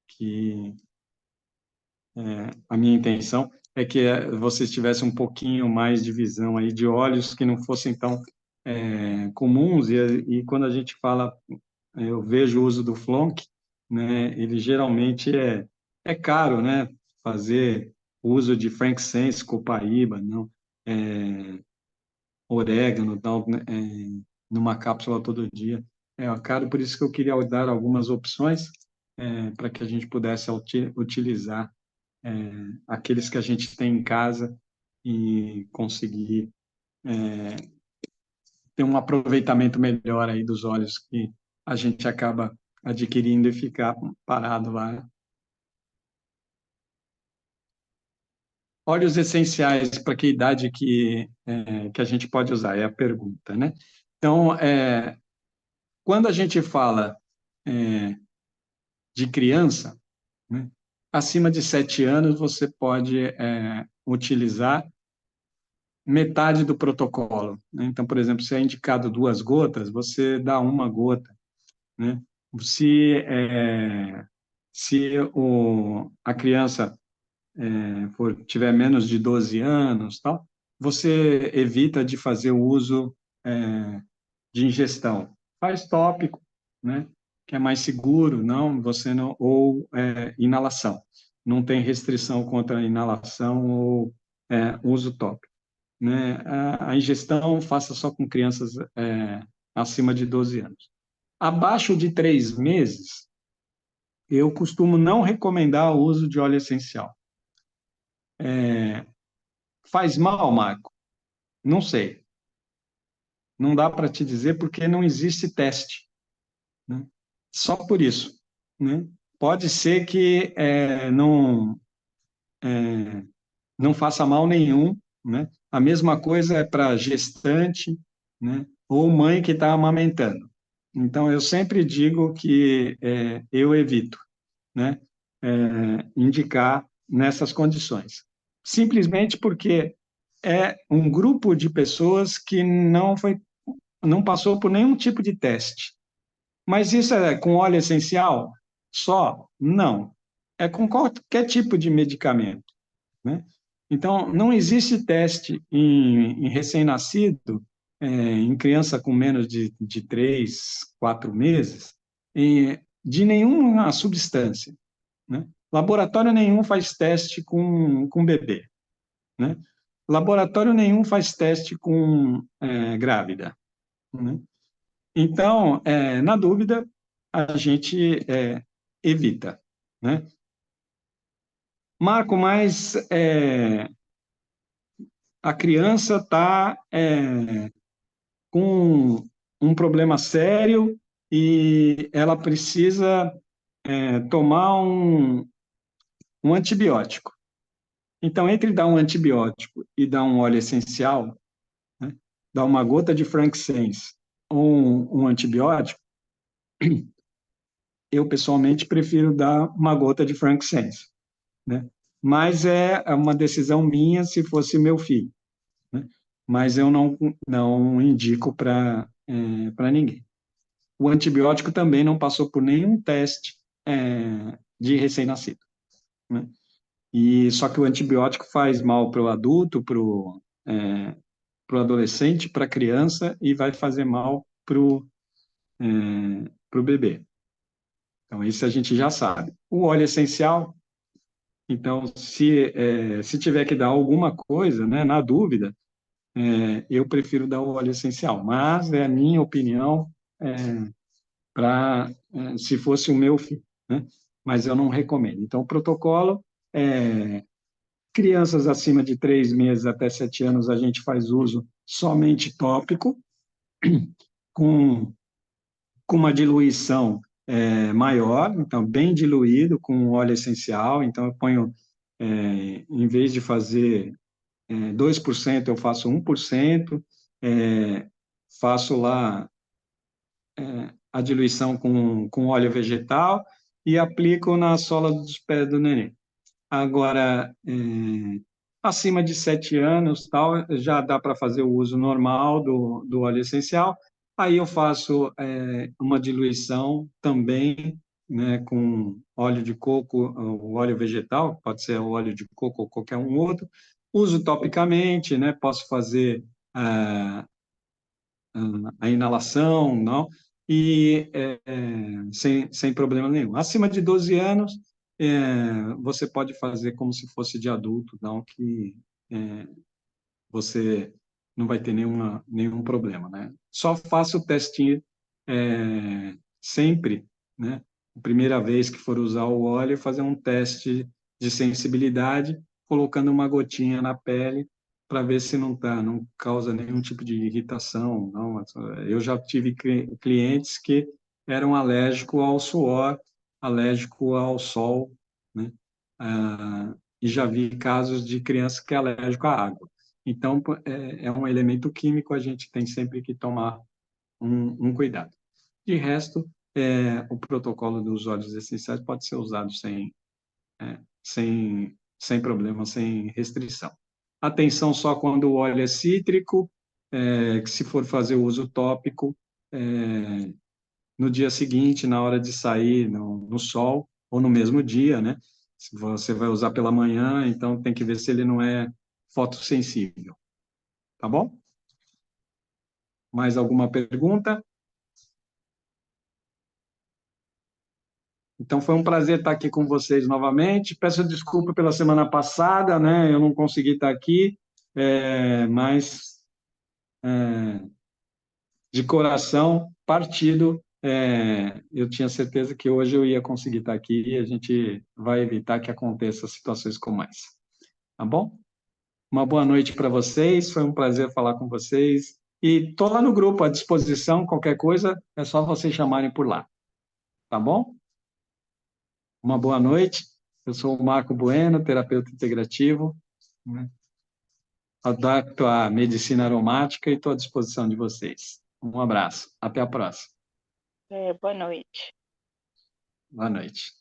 Que a minha intenção é que vocês tivessem um pouquinho mais de visão aí de óleos que não fossem tão comuns, e quando a gente fala, eu vejo o uso do Flonk, né, ele geralmente é caro, né, fazer uso de frankincense, copaíba, não, orégano, tal, né, numa cápsula todo dia. É caro, por isso que eu queria dar algumas opções para que a gente pudesse utilizar aqueles que a gente tem em casa e conseguir ter um aproveitamento melhor aí dos óleos que a gente acaba adquirindo e ficar parado lá. Óleos essenciais, para que idade que a gente pode usar? É a pergunta, né? Então, quando a gente fala de criança, né, acima de 7 anos, você pode utilizar metade do protocolo, né? Então, por exemplo, se é indicado 2 gotas, você dá 1 gota, né? Se, a criança tiver menos de 12 anos, tal, você evita de fazer o uso de ingestão. Faz tópico, né? Que é mais seguro, não, você não, ou inalação. Não tem restrição contra a inalação ou uso tópico, né? A ingestão faça só com crianças acima de 12 anos. Abaixo de 3 meses, eu costumo não recomendar o uso de óleo essencial. Faz mal, Marco? Não sei. Não dá para te dizer porque não existe teste, né? Só por isso, né? Pode ser que não faça mal nenhum, né? A mesma coisa é para gestante, né? Ou mãe que está amamentando. Então, eu sempre digo que eu evito, né? Indicar nessas condições. Simplesmente porque é um grupo de pessoas que não passou por nenhum tipo de teste. Mas isso é com óleo essencial só? Não. É com qualquer tipo de medicamento, né? Então, não existe teste em recém-nascido, em criança com menos de 3, 4 meses, de nenhuma substância, né? Laboratório nenhum faz teste com bebê, né? Laboratório nenhum faz teste com grávida, né? Então, na dúvida, a gente evita, né? Marco, mas a criança está com um problema sério e ela precisa tomar um antibiótico. Então, entre dar um antibiótico e dar um óleo essencial, né, dar uma gota de frankincense ou um antibiótico, eu pessoalmente prefiro dar uma gota de frankincense, né? Mas é uma decisão minha se fosse meu filho, né? Mas eu não indico para ninguém. O antibiótico também não passou por nenhum teste de recém-nascido, né? E só que o antibiótico faz mal para o adulto, para o adolescente, para a criança e vai fazer mal para o bebê. Então, isso a gente já sabe. O óleo essencial, então, se tiver que dar alguma coisa, né, na dúvida, eu prefiro dar o óleo essencial, mas é a minha opinião se fosse o meu filho, né? Mas eu não recomendo. Então, o protocolo crianças acima de 3 meses até 7 anos, a gente faz uso somente tópico, com, com uma diluição maior, então bem diluído, com óleo essencial. Então, eu ponho, em vez de fazer 2%, eu faço 1%, faço lá a diluição com óleo vegetal e aplico na sola dos pés do neném. Agora, acima de 7 anos, tal, já dá para fazer o uso normal do óleo essencial. Aí eu faço uma diluição também, né, com óleo de coco, o óleo vegetal, pode ser o óleo de coco ou qualquer um outro. Uso topicamente, né, posso fazer a inalação, não, e sem problema nenhum. Acima de 12 anos, você pode fazer como se fosse de adulto, não, que é, você não vai ter nenhum problema, né? Só faça o testinho sempre, né? A primeira vez que for usar o óleo, fazer um teste de sensibilidade, colocando uma gotinha na pele para ver se não causa nenhum tipo de irritação, não. Eu já tive clientes que eram alérgicos ao suor, alérgico ao sol, né? E já vi casos de criança que é alérgico à água. Então, é um elemento químico, a gente tem sempre que tomar um cuidado. De resto, o protocolo dos óleos essenciais pode ser usado sem problema, sem restrição. Atenção só quando o óleo é cítrico, que se for fazer o uso tópico, no dia seguinte, na hora de sair no sol, ou no mesmo dia, né? Se você vai usar pela manhã, então tem que ver se ele não é fotossensível, tá bom? Mais alguma pergunta? Então, foi um prazer estar aqui com vocês novamente. Peço desculpa pela semana passada, né? Eu não consegui estar aqui, mas de coração partido, eu tinha certeza que hoje eu ia conseguir estar aqui e a gente vai evitar que aconteçam situações como essa. Tá bom? Uma boa noite para vocês, foi um prazer falar com vocês. E estou lá no grupo à disposição, qualquer coisa, é só vocês chamarem por lá. Tá bom? Uma boa noite. Eu sou o Marco Bueno, terapeuta integrativo, né? Adapto à medicina aromática e estou à disposição de vocês. Um abraço. Até a próxima. Boa noite. Boa noite.